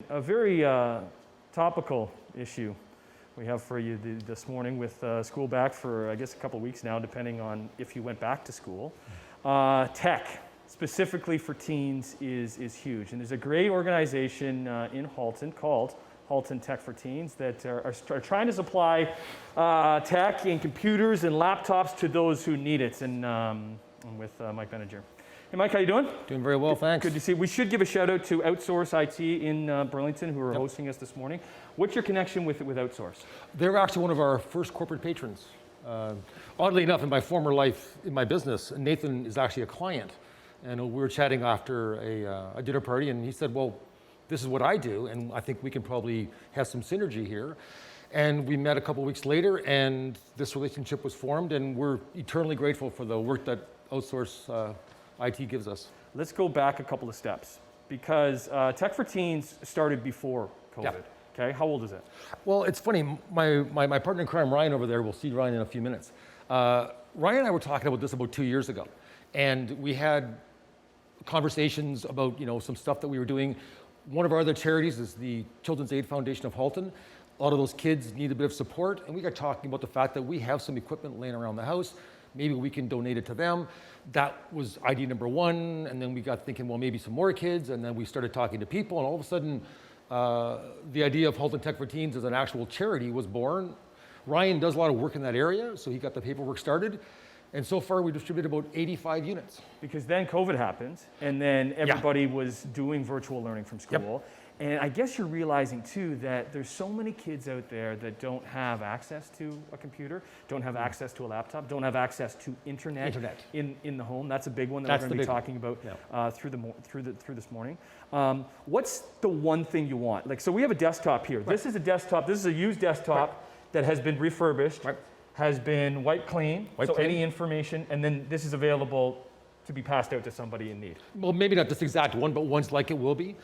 A very topical issue we have for you this morning with school back for, I guess, a couple of weeks now, depending on if you went back to school. Tech, specifically for teens, is huge. And there's a great organization in Halton called Halton Tech for Teens that are trying to supply tech and computers and laptops to those who need it. And I'm with Mike Benninger. Hey Mike, how you doing? Doing very well, thanks. Good to see you. We should give a shout out to Outsource IT in Burlington, who are hosting us this morning. What's your connection with Outsource? They're actually one of our first corporate patrons. Oddly enough, in my former life, in my business, Nathan is actually a client. And we were chatting after a dinner party, and he said, well, this is what I do, and I think we can probably have some synergy here. And we met a couple weeks later, and this relationship was formed, and we're eternally grateful for the work that Outsource IT gives us. Let's go back a couple of steps, because Tech for Teens started before COVID. Yeah. Okay, how old is it? Well, it's funny, my partner in crime, Ryan over there, we'll see Ryan in a few minutes. Ryan and I were talking about this about 2 years ago, and we had conversations about some stuff that we were doing. One of our other charities is the Children's Aid Foundation of Halton. A lot of those kids need a bit of support, and we got talking about the fact that we have some equipment laying around the house. Maybe we can donate it to them. That was idea number one, and then we got thinking, well, maybe some more kids, and then we started talking to people, and all of a sudden, the idea of Halton Tech for Teens as an actual charity was born. Ryan does a lot of work in that area, so he got the paperwork started, and so far we distributed about 85 units. Because then COVID happened, and then everybody was doing virtual learning from school. Yep. And I guess you're realizing too that there's so many kids out there that don't have access to a computer, don't have access to a laptop, don't have access to internet. In the home. That's a big one that we're going to be talking about through this morning. What's the one thing you want? Like, so we have a desktop here. Right. This is a desktop. This is a used desktop that has been refurbished, has been wiped clean. Any information, and then this is available to be passed out to somebody in need. Well, maybe not this exact one, but ones like it will be.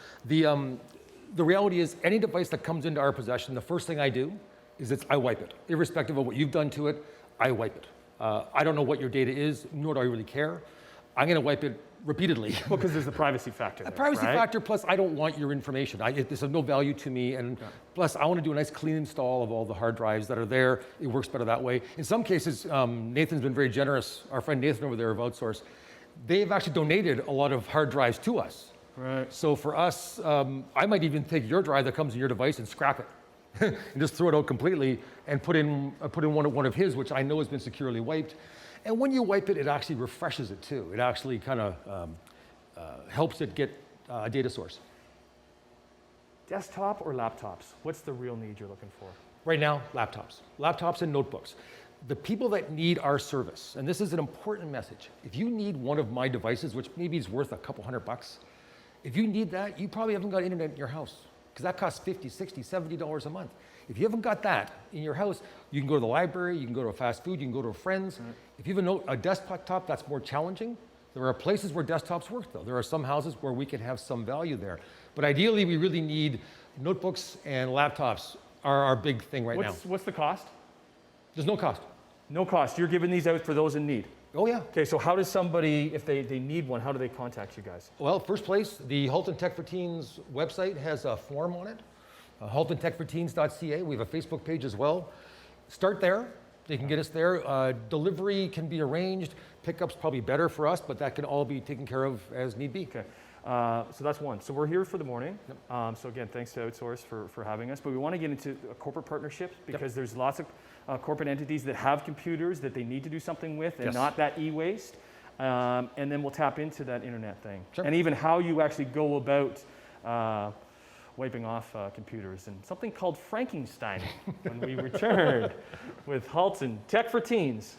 The reality is, any device that comes into our possession, the first thing I do is I wipe it. Irrespective of what you've done to it, I wipe it. I don't know what your data is, nor do I really care. I'm going to wipe it repeatedly. Well, because there's a privacy factor there, A privacy factor, plus I don't want your information. It's of no value to me, and plus I want to do a nice clean install of all the hard drives that are there. It works better that way. In some cases, Nathan's been very generous. Our friend Nathan over there of Outsource, they've actually donated a lot of hard drives to us. Right. So for us, I might even take your drive that comes in your device and scrap it, and just throw it out completely, and put in one of his, which I know has been securely wiped. And when you wipe it, it actually refreshes it too. It actually kind of helps it get a data source. Desktop or laptops? What's the real need you're looking for? Right now, laptops and notebooks. The people that need our service, and this is an important message. If you need one of my devices, which maybe is worth a couple $100, if you need that, you probably haven't got internet in your house, because that costs $50, $60, $70 a month. If you haven't got that in your house, you can go to the library, you can go to a fast food, you can go to a friend's. Right. If you have a desktop, that's more challenging. There are places where desktops work, though. There are some houses where we can have some value there. But ideally, we really need notebooks, and laptops are our big thing right now. What's the cost? There's no cost. No cost. You're giving these out for those in need? Oh, yeah. Okay, so how does somebody, if they need one, how do they contact you guys? Well, first place, the Halton Tech for Teens website has a form on it, haltontechforteens.ca. We have a Facebook page as well. Start there. They can get us there. Delivery can be arranged. Pickup's probably better for us, but that can all be taken care of as need be. Okay. So that's one. So we're here for the morning. Yep. So again, thanks to Outsource for having us. But we want to get into a corporate partnership, because there's lots of corporate entities that have computers that they need to do something with, and not that e-waste. And then we'll tap into that internet thing. Sure. And even how you actually go about wiping off computers, and something called Frankenstein when we return with Halton Tech for Teens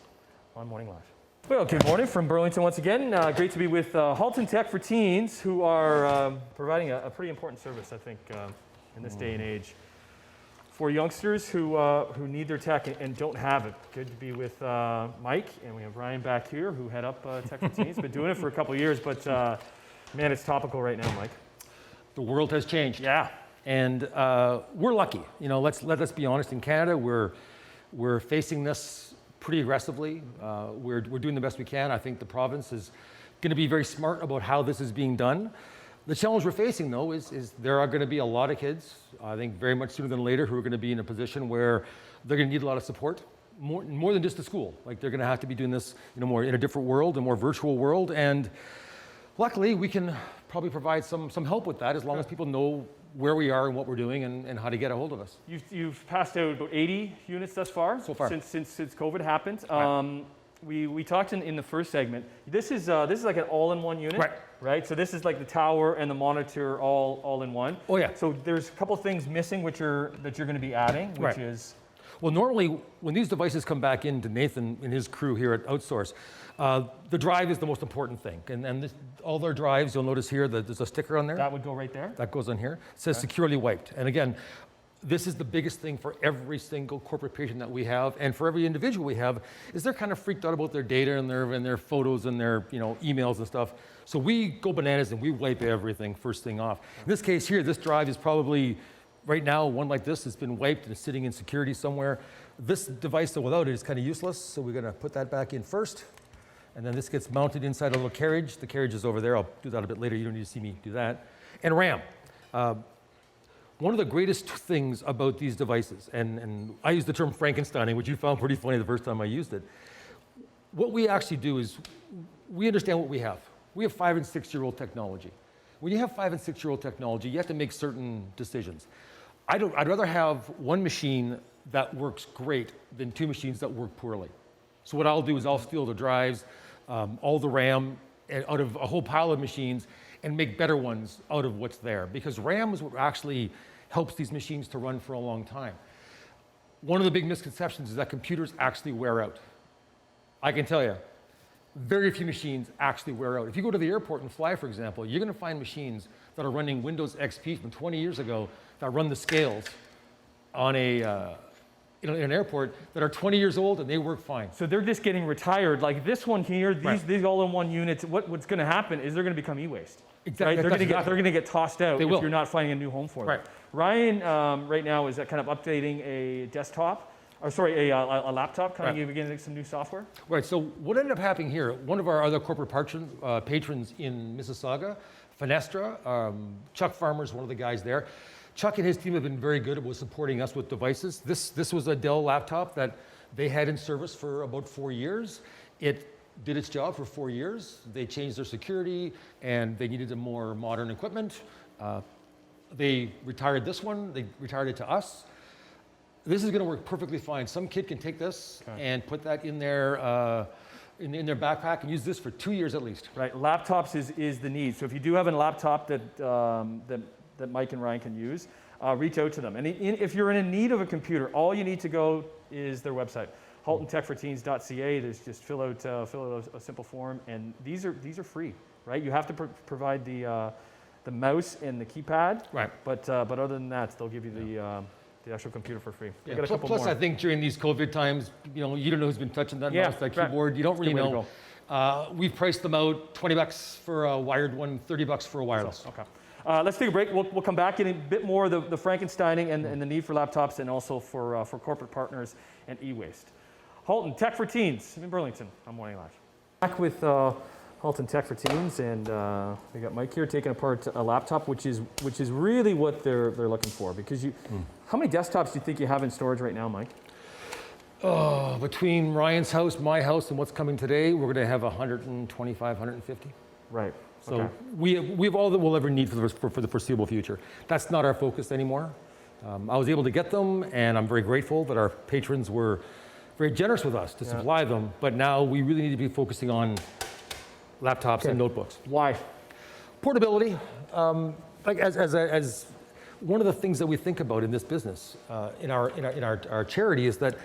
on Morning Live. Well, good morning from Burlington once again. Great to be with Halton Tech for Teens, who are providing a pretty important service, I think, in this day and age, for youngsters who need their tech and don't have it. Good to be with Mike, and we have Ryan back here, who head up Tech for Teens. Been doing it for a couple of years, but man, it's topical right now, Mike. The world has changed. Yeah. And we're lucky. Let us be honest. In Canada, we're facing this pretty aggressively. We're doing the best we can. I think the province is going to be very smart about how this is being done. The challenge we're facing, though, is there are going to be a lot of kids, I think very much sooner than later, who are going to be in a position where they're going to need a lot of support, more than just the school. Like they're going to have to be doing this, more in a different world, a more virtual world. And luckily, we can probably provide some help with that as long as people know where we are and what we're doing and how to get a hold of us. You've passed out about 80 units thus far. So far. Since COVID happened. Right. We talked in the first segment. This is like an all-in-one unit, right? So this is like the tower and the monitor all in one. Oh yeah. So there's a couple things missing that you're going to be adding, which is. Well, normally when these devices come back into Nathan and his crew here at Outsource, the drive is the most important thing. And all their drives, you'll notice here that there's a sticker on there. That would go right there. That goes on here. It says securely wiped. And again, this is the biggest thing for every single corporate patient that we have, and for every individual we have, is they're kind of freaked out about their data and their photos and their emails and stuff. So we go bananas and we wipe everything first thing off. In this case here, this drive is probably, right now, one like this has been wiped and is sitting in security somewhere. This device, though, without it is kind of useless, so we're going to put that back in first. And then this gets mounted inside a little carriage. The carriage is over there. I'll do that a bit later. You don't need to see me do that. And RAM. One of the greatest things about these devices, and I use the term Frankensteining, which you found pretty funny the first time I used it. What we actually do is we understand what we have. We have 5- and 6-year-old technology. When you have 5- and 6-year-old technology, you have to make certain decisions. I'd rather have one machine that works great than 2 machines that work poorly. So what I'll do is I'll steal the drives, all the RAM out of a whole pile of machines and make better ones out of what's there. Because RAM is what actually helps these machines to run for a long time. One of the big misconceptions is that computers actually wear out. I can tell you, very few machines actually wear out. If you go to the airport and fly, for example, you're going to find machines that are running Windows XP from 20 years ago that run the scales on in an airport that are 20 years old and they work fine. So they're just getting retired. Like this one here, these all-in-one units, what's going to happen is they're going to become e-waste. Exactly. Right? They're going to get tossed out if you're not finding a new home for them. Right. Ryan, right now, is kind of updating a desktop, or sorry, a laptop, kind of getting some new software. Right. So what ended up happening here? One of our other corporate patrons in Mississauga, Fenestra, Chuck Farmer's one of the guys there. Chuck and his team have been very good at supporting us with devices. This was a Dell laptop that they had in service for about 4 years. It did its job for 4 years. They changed their security and they needed a more modern equipment. They retired this one. They retired it to us. This is going to work perfectly fine. Some kid can take this and put that in their backpack and use this for 2 years at least. Right. Laptops is the need. So if you do have a laptop that Mike and Ryan can use, reach out to them. And if you're in need of a computer, all you need to go is their website, haltontechforteens.ca. There's just fill out a simple form, and these are free, right? You have to provide the mouse and the keypad, right? But other than that, they'll give you the actual computer for free. Yeah. Plus, I think during these COVID times, you don't know who's been touching that mouse, that keyboard. You don't really know. We've priced them out $20 for a wired one, $30 for a wireless. Okay. Let's take a break. We'll come back in a bit more of the Frankensteining and the need for laptops, and also for corporate partners and e-waste. Halton Tech for Teens in Burlington on Morning Live. Back with Halton Tech for Teens, and we got Mike here taking apart a laptop, which is really what they're looking for. Because how many desktops do you think you have in storage right now, Mike? Between Ryan's house, my house, and what's coming today, we're going to have 125, 150. Right. So we have all that we'll ever need for the foreseeable future. That's not our focus anymore. I was able to get them, and I'm very grateful that our patrons were very generous with us to supply them. But now we really need to be focusing on laptops and notebooks. Why? Portability. Like as one of the things that we think about in this business, in our charity, is that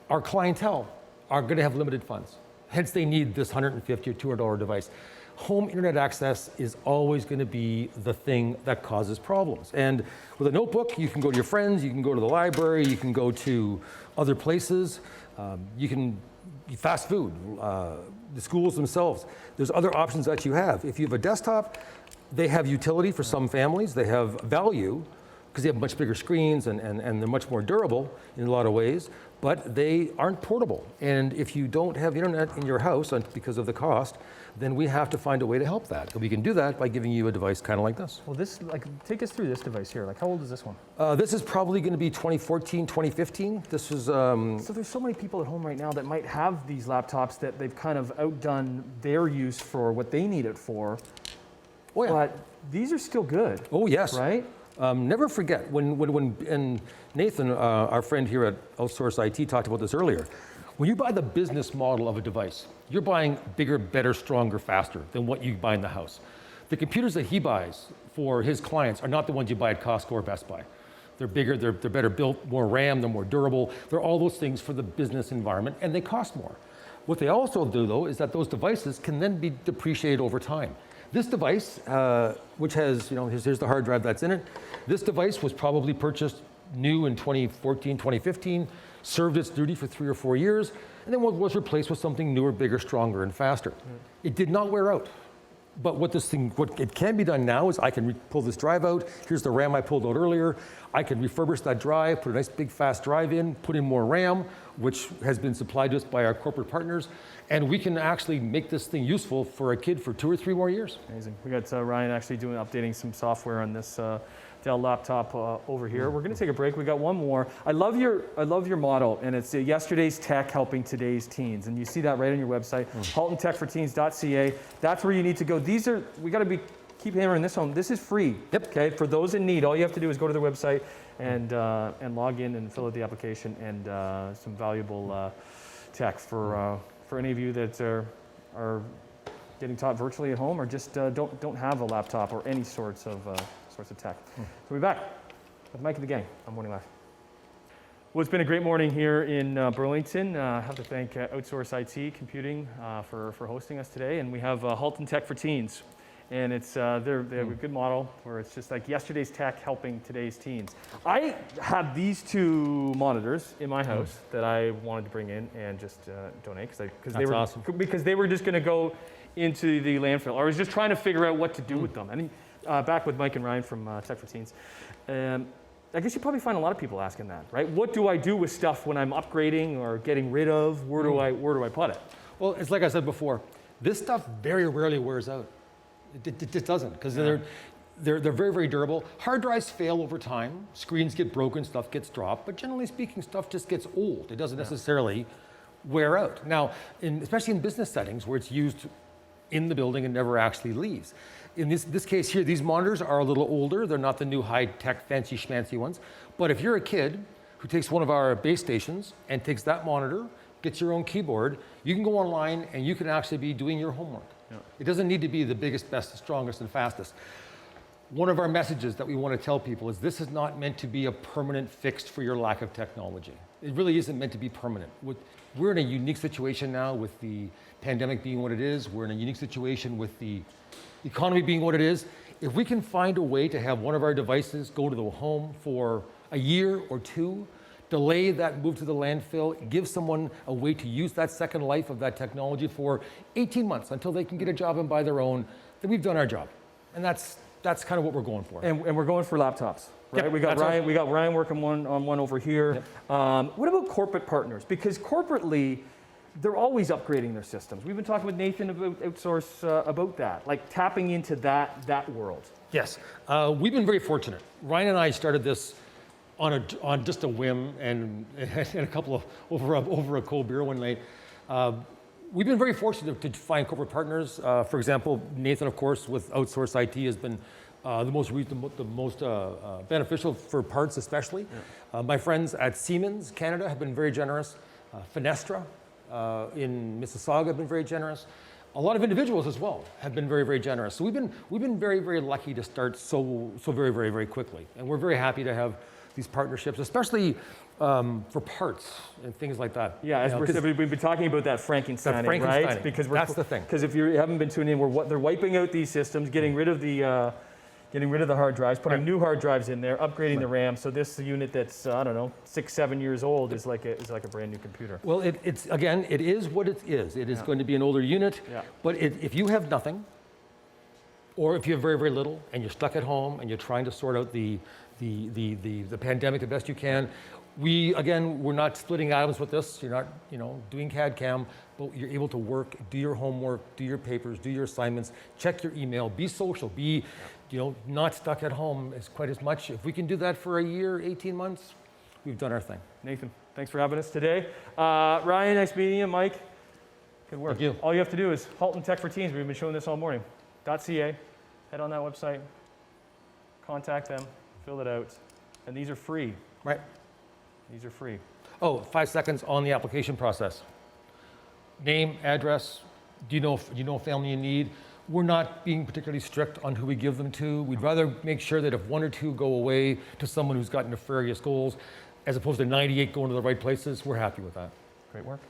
our clientele are going to have limited funds. Hence, they need this $150 or $200 device. Home internet access is always going to be the thing that causes problems. And with a notebook, you can go to your friends, you can go to the library, you can go to other places, you can fast food, the schools themselves. There's other options that you have. If you have a desktop, they have utility for some families. They have value because they have much bigger screens and they're much more durable in a lot of ways, but they aren't portable. And if you don't have internet in your house because of the cost, then we have to find a way to help that. And we can do that by giving you a device kind of like this. Well, this, like, take us through this device here. Like, how old is this one? This is probably going to be 2014, 2015. This is... So there's so many people at home right now that might have these laptops that they've kind of outdone their use for what they need it for. Oh, yeah. But these are still good. Oh, yes. Right? Never forget, and Nathan, our friend here at Outsource IT, talked about this earlier. When you buy the business model of a device, you're buying bigger, better, stronger, faster than what you buy in the house. The computers that he buys for his clients are not the ones you buy at Costco or Best Buy. They're bigger, they're better built, more RAM, they're more durable. They're all those things for the business environment, and they cost more. What they also do, though, is that those devices can then be depreciated over time. This device, which has, here's the hard drive that's in it. This device was probably purchased new in 2014, 2015, served its duty for 3 or 4 years, and then was replaced with something newer, bigger, stronger, and faster. It did not wear out. But what it can be done now is I can pull this drive out. Here's the RAM I pulled out earlier. I can refurbish that drive, put a nice big fast drive in, put in more RAM, which has been supplied to us by our corporate partners, and we can actually make this thing useful for a kid for 2 or 3 more years. Amazing. We got Ryan actually updating some software on this Dell laptop over here. We're going to take a break. We got one more. I love your motto, and it's yesterday's tech helping today's teens, and you see that right on your website, haltontechforteens.ca. That's where you need to go. We got to keep hammering this home. This is free. Yep. Okay. For those in need, all you have to do is go to their website and log in and fill out the application, and some valuable tech for any of you that are getting taught virtually at home, or just don't have a laptop or any sorts of tech. So we'll be back with Mike and the gang on Morning Live. Well, it's been a great morning here in Burlington. I have to thank Outsource IT Computing for hosting us today, and we have Halton Tech for Teens. And it's they have a good model where it's just like yesterday's tech helping today's teens. I have these 2 monitors in my house that I wanted to bring in and just donate because they were just going to go into the landfill. I was just trying to figure out what to do with them. And back with Mike and Ryan from Tech for Teens. I guess you probably find a lot of people asking that, right? What do I do with stuff when I'm upgrading or getting rid of? Where do I put it? Well, it's like I said before, this stuff very rarely wears out. It just doesn't, because they're very, very durable. Hard drives fail over time. Screens get broken, stuff gets dropped, but generally speaking, stuff just gets old. It doesn't necessarily wear out. Now, especially in business settings where it's used in the building and never actually leaves. In this case here, these monitors are a little older. They're not the new high-tech, fancy schmancy ones. But if you're a kid who takes one of our base stations and takes that monitor, gets your own keyboard, you can go online and you can actually be doing your homework. Yeah. It doesn't need to be the biggest, best, strongest, and fastest. One of our messages that we want to tell people is this is not meant to be a permanent fix for your lack of technology. It really isn't meant to be permanent. We're in a unique situation now with the pandemic being what it is. We're in a unique situation with the economy being what it is. If we can find a way to have one of our devices go to the home for a year or 2, delay that move to the landfill, give someone a way to use that second life of that technology for 18 months until they can get a job and buy their own, then we've done our job. And that's kind of what we're going for. And we're going for laptops, right? Yep, we got Ryan working on one over here. Yep. What about corporate partners? Because corporately, they're always upgrading their systems. We've been talking with Nathan about Outsource about that, like tapping into that world. Yes, we've been very fortunate. Ryan and I started this on just a whim and a couple of over a cold beer one night. We've been very fortunate to find corporate partners. For example, Nathan, of course, with Outsource IT has been the most beneficial for parts, especially. Yeah. My friends at Siemens Canada have been very generous. Fenestra in Mississauga have been very generous. A lot of individuals as well have been very, very generous. So we've been very, very lucky to start so very, very, very quickly, and we're very happy to have these partnerships, especially for parts and things like that. Yeah, we've been talking about that Frankensteining, right? Because that's the thing. Because if you haven't been tuning in, they're wiping out these systems, getting rid of the hard drives, putting new hard drives in there, upgrading the RAM. So this unit that's 6-7 years old is like a brand new computer. Well, it is what it is. It is going to be an older unit. Yeah. But if you have nothing, or if you have very, very little, and you're stuck at home and you're trying to sort out the the pandemic the best you can. We're not splitting atoms with this. You're not, doing CAD CAM, but you're able to work, do your homework, do your papers, do your assignments, check your email, be social, be, not stuck at home as quite as much. If we can do that for a year, 18 months, we've done our thing. Nathan, thanks for having us today. Ryan, nice meeting you. Mike, good work. Thank you. All you have to do is Halton Tech for Teens. We've been showing this all morning. .ca. Head on that website, contact them, fill it out, and these are free. Right. These are free. Oh, 5 seconds on the application process. Name, address, do you know family in need? We're not being particularly strict on who we give them to. We'd rather make sure that if 1 or 2 go away to someone who's got nefarious goals, as opposed to 98 going to the right places, we're happy with that. Great work.